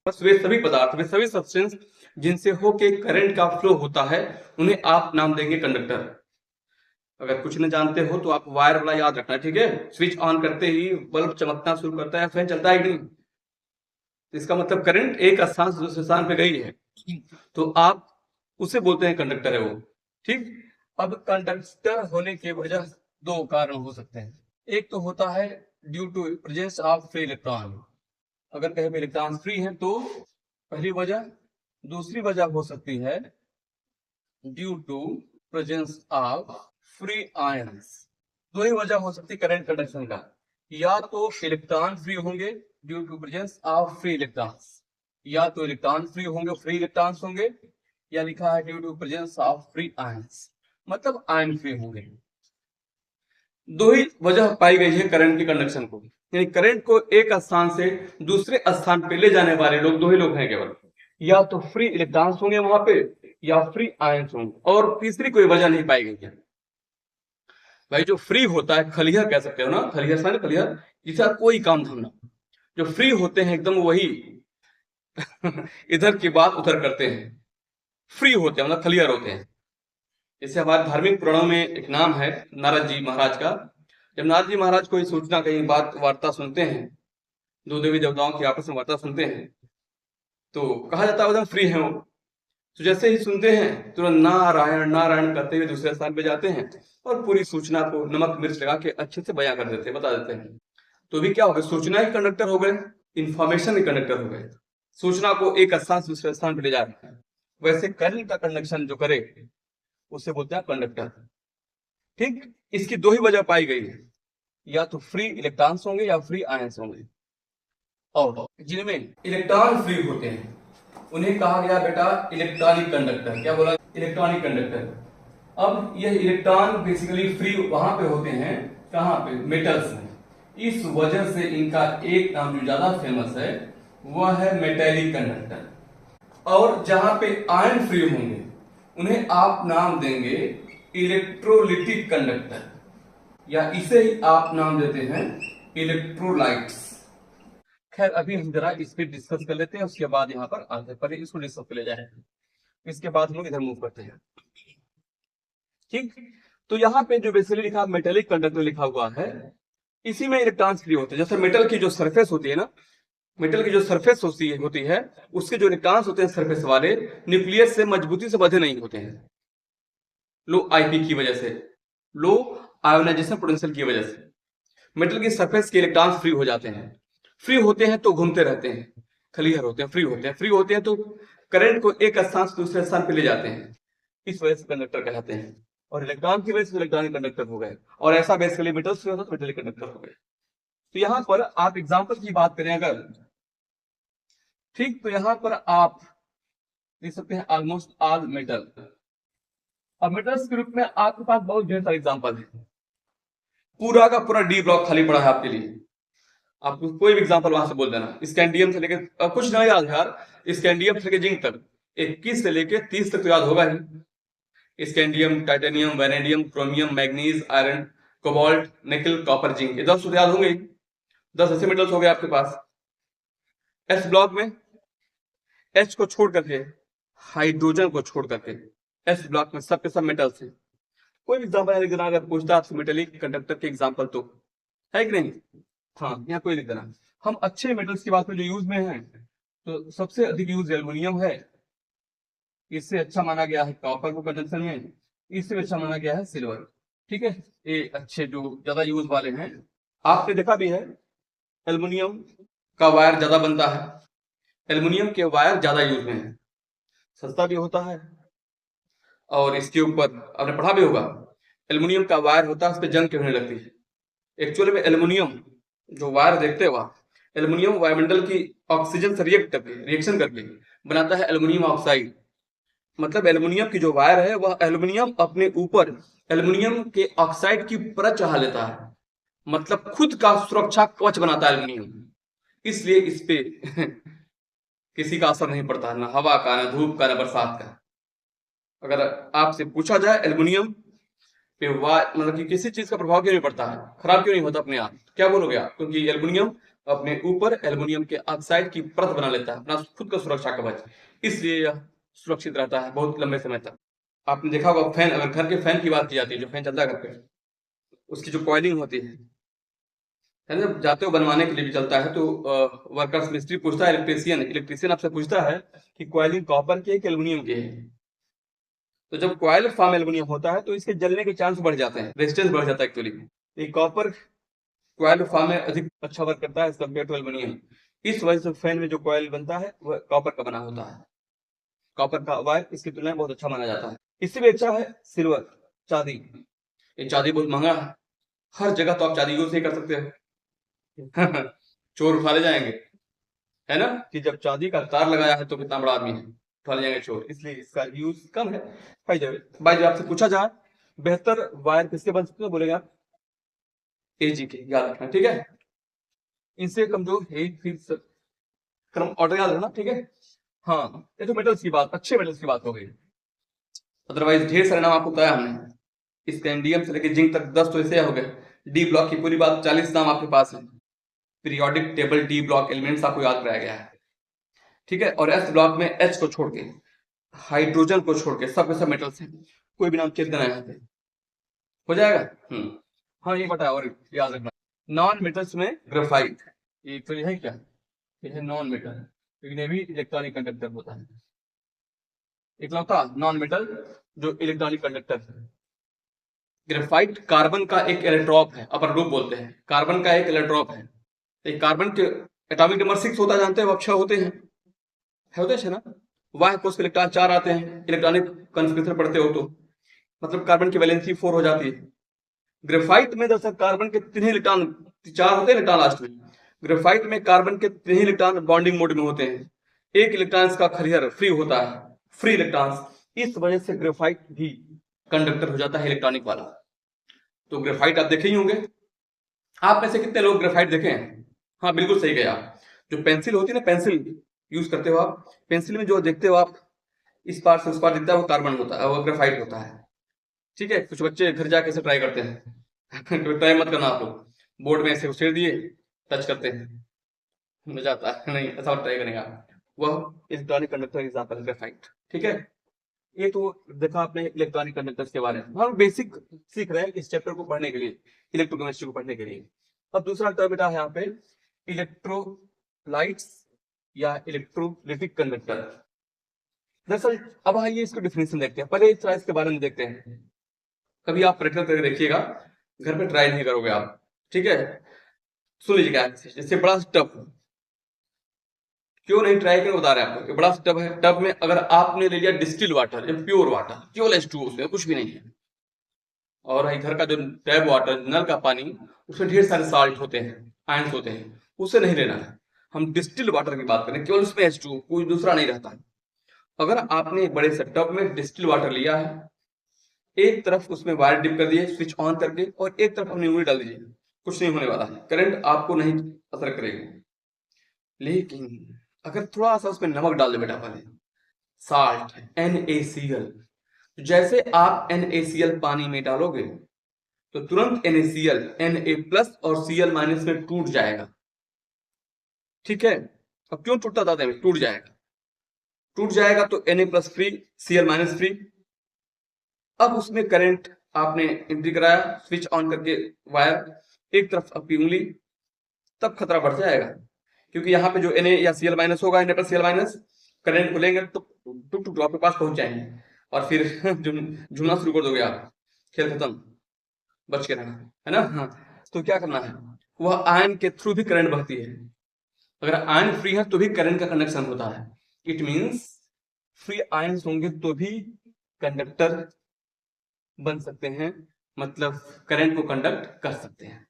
बस वे सभी पदार्थ, वे सभी सब्सटेंस जिनसे होके करंट का फ्लो होता है, उन्हें आप नाम देंगे कंडक्टर। अगर कुछ नहीं जानते हो तो आप वायर वाला याद रखना, ठीक है। स्विच ऑन करते ही बल्ब चमकना शुरू करता है, फैन चलता है कि नहीं, तो इसका मतलब करंट एक स्थान से दूसरे स्थान पे गई है, तो आप उसे बोलते हैं कंडक्टर है वो, ठीक। अब कंडक्टर होने के वजह दो कारण हो सकते हैं। एक तो होता है due to presence of free electron, अगर कहीं पे इलेक्ट्रॉन फ्री है तो पहली वजह। दूसरी वजह हो सकती है due to presence of free ions. दो ही वजह हो सकती है करंट कंडक्शन का, या तो इलेक्ट्रॉन फ्री होंगे due to presence of free electrons, या तो इलेक्ट्रॉन फ्री होंगे, फ्री इलेक्ट्रॉन्स होंगे, या लिखा है due to presence of free ions, मतलब आयन फ्री होंगे। दो ही वजह पाई गई है करंट की कंडक्शन को, यानी करंट को एक स्थान से दूसरे स्थान पे ले जाने वाले लोग दो ही लोग हैं केवल, या तो फ्री इलेक्ट्रॉन्स होंगे वहां पे, या फ्री आयंस होंगे, और तीसरी कोई वजह नहीं पाई गई है। भाई जो फ्री होता है, खलिहर कह सकते हो ना, खलिहर सा खलिहर, जिसका कोई काम धाम ना, जो फ्री होते हैं एकदम वही इधर की बात उधर करते हैं, फ्री होते हैं मतलब खलिहर होते हैं। जैसे हमारे धार्मिक पुराणों में एक नाम है नारद जी महाराज का। जब नारद जी महाराज कोई सूचना, कहीं बात वार्ता सुनते हैं, दो देवी देवताओं की आपस में वार्ता सुनते हैं, तो कहा जाता है एकदम फ्री है वो। तो जैसे ही सुनते हैं तुरंत नारायण नारायण करते हुए दूसरे स्थान पे जाते हैं और पूरी सूचना को नमक मिर्च लगा के अच्छे से बयां कर देते हैं, बता देते हैं। तो भी क्या हो गया, सूचना ही कंडक्टर हो गए, इंफॉर्मेशन ही कंडक्टर हो गए, सूचना को एक स्थान से दूसरे स्थान पे ले जा रहे हैं। वैसे करंट का कंडक्शन जो करे उसे बोलते हैं कंडक्टर, ठीक। इसकी दो ही वजह पाई गई है, या तो फ्री इलेक्ट्रॉन्स होंगे या फ्री आयंस होंगे, और जिनमें इलेक्ट्रॉन फ्री होते हैं उन्हें कहा गया बेटा इलेक्ट्रॉनिक कंडक्टर। क्या बोला, इलेक्ट्रॉनिक कंडक्टर। अब यह इलेक्ट्रॉन बेसिकली फ्री वहां पे होते हैं, कहां पे, मेटल्स में। इस वजह से इनका एक नाम जो ज्यादा फेमस है वह है मेटेलिक कंडक्टर। और जहां पे आयन फ्री होंगे उन्हें आप नाम देंगे इलेक्ट्रोलिटिक कंडक्टर, या इसे ही आप नाम देते हैं इलेक्ट्रोलाइट्स। खैर अभी हम जरा इस पर डिस्कस कर लेते हैं, उसके बाद यहाँ पर आते हैं, पहले इसको डिस्कस कर ले जाए, इसके बाद हम लोग इधर मूव करते हैं, ठीक। तो यहाँ पे जो बेसिकली लिखा मेटेलिक कंडक्टर लिखा हुआ है, इसी में इलेक्ट्रॉन्स फ्री होते हैं। जैसे मेटल की जो सरफेस होती है ना, मेटल की जो सरफेस होती है उसके जो इलेक्ट्रॉन्स होते हैं सरफेस वाले, न्यूक्लियस से मजबूती से बंधे नहीं होते हैं, लो आईपी की वजह से, लो आयोनाइजेशन पोटेंशियल की वजह से मेटल की सरफेस के इलेक्ट्रॉन्स फ्री हो जाते हैं। फ्री होते हैं तो घूमते रहते हैं, खलीहर होते हैं, फ्री होते हैं, फ्री होते हैं तो करंट को एक स्थान से दूसरे स्थान पे ले जाते हैं, इस वजह से कंडक्टर कहलाते हैं। और इलेक्ट्रॉन की वजह से इलेक्ट्रॉनिक कंडक्टर हो गए, और ऐसा बेसिकली मेटल से होता तो मेटेलिक कंडक्टर हो गए। तो यहाँ पर आप एग्जाम्पल की बात करें अगर, ठीक, तो यहाँ पर आप देख सकते हैं ऑलमोस्ट ऑल मेटल। अब मेटल्स के रूप में आपके पास बहुत ढेर सारे एग्जाम्पल है, पूरा का पूरा डी ब्लॉक खाली पड़ा है आपके लिए। आप कोई भी एग्जांपल वहां से बोल देना, स्कैंडियम से लेकर कुछ नहीं याद यार, स्कैंडियम से लेकर जिंक तक 21 से लेकर 30 तक तो याद होगा ही। Scandium, titanium, vanadium, chromium, manganese, iron, cobalt, nickel, copper, zinc, ये 10 तो याद होंगे। 10 ऐसे मेटल्स हो गए आपके पास। एस ब्लॉक में एच को छोड़ करके, हाइड्रोजन को छोड़ करके एस ब्लॉक में सब के सब मेटल्स हैं। कोई भी एग्जाम्पल लिख देना अगर पूछता आपसे मेटेलिक कंडक्टर के एग्जाम्पल, तो है कि नहीं। हाँ, यहाँ कोई लिख देना। हम अच्छे मेटल्स की बात करें जो यूज में है, तो सबसे अधिक यूज एल्युमिनियम है, इससे अच्छा माना गया है कॉपर को कंडक्शन में, इससे अच्छा माना गया है सिल्वर, ठीक है। ये अच्छे जो ज्यादा यूज वाले हैं। आपने देखा भी है एल्युमिनियम का वायर ज्यादा बनता है, एल्युमिनियम के वायर ज्यादा यूज में है, सस्ता भी होता है, और इसके ऊपर आपने पढ़ा भी होगा एल्युमिनियम का वायर होता है, उस पर जंग क्यों होने लगती है। एक्चुअली में एल्युमिनियम जो वायर देखते हो आप, एल्युमिनियम वायुमंडल की ऑक्सीजन से रिएक्शन करके बनाता है एल्युमिनियम ऑक्साइड। मतलब एल्युमिनियम की जो वायर है वह एल्युमिनियम अपने ऊपर एल्युमिनियम के ऑक्साइड की परत चढ़ा लेता है, मतलब खुद का सुरक्षा कवच बनाता है एल्युमिनियम। इसलिए इस पे किसी का असर नहीं पड़ता, ना हवा का, ना धूप का, ना बरसात का। अगर आपसे पूछा जाए एल्युमिनियम पे मतलब कि किसी चीज का प्रभाव क्यों नहीं पड़ता है, खराब क्यों नहीं होता अपने आप, क्या बोलोगे आप, क्योंकि एल्युमिनियम अपने ऊपर एल्युमिनियम के ऑक्साइड की परत बना लेता है, अपना खुद का सुरक्षा कवच, इसलिए यह सुरक्षित रहता है बहुत लंबे समय तक। आपने देखा होगा फैन, अगर घर के फैन की बात की जाती है, जो फैन चलता है घर पे, उसकी जो कॉइलिंग होती है ना, जाते हो बनवाने के लिए भी चलता है तो वर्कर्स मिस्त्री पूछता है, इलेक्ट्रिशियन आपसे पूछता है कि कॉइलिंग कॉपर की है कि एल्युमिनियम की है। तो जब कॉइल फॉर्म एल्युमिनियम होता है तो इसके जलने के चांस बढ़ जाते हैं, रेजिस्टेंस बढ़ जाता है एक्चुअली। ये कॉपर कॉइल फॉर्म में अधिक अच्छा वर्क करता है एज कम्पेयर टू एल्युमिनियम। इस वजह से फैन में जो कॉइल बनता है वह कॉपर का बना होता है। कॉपर का वायर इसकी तुलना में बहुत अच्छा माना जाता है। इससे भी अच्छा है सिल्वर, चांदी। ये चांदी बहुत महंगा है, हर जगह तो आप चांदी यूज नहीं कर सकते हो। चोर उठा ले जाएंगे, है ना, कि जब चांदी का तार लगाया है तो कितना बड़ा आदमी है, उठा ले जाएंगे चोर, इसलिए इसका यूज कम है। भाई जब आपसे पूछा जाए बेहतर वायर किसके बन सकते हो, बोलेगा एजी के, याद रखना, ठीक है। इनसे कमजोर है फिर क्रम ऑर्डर याद रखना, ठीक है। हाँ, ये तो मेटल्स की बात, अच्छे मेटल्स की बात हो गई। अदरवाइज ढेर सारे नाम आपको बताया हमने, स्कैंडियम से लेकर जिंक तक 10 तो ऐसे हो गए। डी ब्लॉक की पूरी बात 40 नाम आपके पास है। Periodic table D block elements आपको याद कराया गया है, ठीक है। और एस ब्लॉक में एच को छोड़ के, हाइड्रोजन को छोड़ के सब के सब मेटल्स हैं। कोई भी नाम चेक देना है यहाँ पे, हो जाएगा। हाँ, ये बताया और याद रखना, नॉन मेटल्स में ग्रेफाइट, ये तो है क्या, ये है नॉन मेटल, लेकिन ये भी इलेक्ट्रॉनिक कंडक्टर होता है। इकलौता नॉन मेटल जो इलेक्ट्रॉनिक कंडक्टर है। ग्रेफाइट कार्बन का एक इलेक्ट्रॉप है, अपर ग्रुप बोलते हैं, कार्बन का एक इलेक्ट्रॉप है। एक कार्बन के एटॉमिक नंबर 6 होता है, जानते हो, 6 होते हैं, है होते हैं ना। वाह कोष के इलेक्ट्रॉन 4 आते हैं, इलेक्ट्रॉनिक कॉन्फ़िगरेशन पढ़ते हो तो, मतलब कार्बन की वैलेंसी 4 हो जाती है। ग्रेफाइट में दरअसल कार्बन के 3 इलेक्ट्रॉन, 4 होते हैं इलेक्ट्रॉन लास्ट में। ग्रेफाइट में कार्बन के 3 इलेक्ट्रॉन बॉन्डिंग मोड में होते हैं, एक इलेक्ट्रॉन इसका खरिहर फ्री होता है, फ्री इलेक्ट्रॉन्स। इस वजह से ग्रेफाइट भी कंडक्टर हो जाता है इलेक्ट्रॉनिक वाला। तो ग्रेफाइट आप देखे ही होंगे, आप में से कितने लोग ग्रेफाइट देखे हैं? हाँ बिल्कुल सही गया। जो पेंसिल होती है ना, पेंसिल यूज करते हो आप, पेंसिल में जो देखते हो आप, इस पार से उस पार दिखता है, वो कार्बन होता है, वो ग्रेफाइट होता है, ठीक है। कुछ बच्चे घर जाके ऐसे ट्राई करते हैं। तो ट्राई मत करना आप लोग, बोर्ड में ऐसे उछेड़ दिए, टच करते हैं, मजा आता है, नहीं ऐसा ट्राई करेगा। वह इलेक्ट्रॉनिक कंडक्टर एग्जाम्पल है ग्रेफाइट, ठीक है। ये तो देखा आपने इलेक्ट्रॉनिक कंडक्टर्स के बारे में, हम बेसिक सीख रहे हैं इस चैप्टर को पढ़ने के लिए, इलेक्ट्रोकेमिस्ट्री को पढ़ने के लिए। अब दूसरा टर्म बेटा है यहाँ पे इलेक्ट्रोलाइट्स या इलेक्ट्रोलिटिक कंडक्टर। दरअसल अब आइए इसको डिफिनेशन देखते हैं, पहले थोड़ा इसके बारे में देखते हैं। कभी आप प्रैक्टिकल करके देखिएगा, घर पे ट्राई नहीं करोगे आप, ठीक है। सुन लीजिएगा, जैसे बड़ा टब, क्यों नहीं ट्राई करके बता रहे हैं आपको, बड़ा टब है, टब में अगर आपने ले लिया डिस्टिल वाटर, प्योर वाटर, केवल H2O, उसमें कुछ भी नहीं है, और घर का जो टैप वाटर, नल का पानी, उसमें ढेर सारे साल्ट होते हैं, आयंस होते हैं, उसे नहीं लेना है। हम डिस्टिल वाटर की बात करें, केवल उसमें H2O, कोई दूसरा नहीं रहता। अगर आपने एक बड़े से टब में डिस्टिल वाटर लिया है, एक तरफ उसमें वायर डिप कर दिए स्विच ऑन करके, और एक तरफ अपनी उंगली डाल दीजिए, कुछ नहीं होने वाला है, करंट आपको नहीं असर करेगा। लेकिन अगर थोड़ा सा उसमें नमक डाल दे बेटा, पहले साल्ट, NaCl, जैसे आप NaCl पानी में डालोगे तो तुरंत NaCl Na+ और Cl- में टूट जाएगा, ठीक है। अब क्यों टूटता था, टूट जाएगा, टूट जाएगा तो Na+ फ्री, Cl- फ्री। अब उसमें करंट आपने एंट्री कराया स्विच ऑन करके, वायर एक तरफ आपकी उंगली, तब खतरा बढ़ जाएगा, क्योंकि यहाँ पे जो Na या Cl- होगा, Na+ Cl-, करंट को लेंगे तो टुक टुक आपके पास पहुंच जाएंगे, और फिर झूमना शुरू कर दोगे आप, खेल खत्म, बच के रहना, है ना। हाँ, तो क्या करना है, वह आयन के थ्रू भी करंट बहती है। अगर आयन फ्री है तो भी करंट का कंडक्शन होता है, इट मींस फ्री आयंस होंगे तो भी कंडक्टर बन सकते हैं, मतलब करंट को कंडक्ट कर सकते हैं।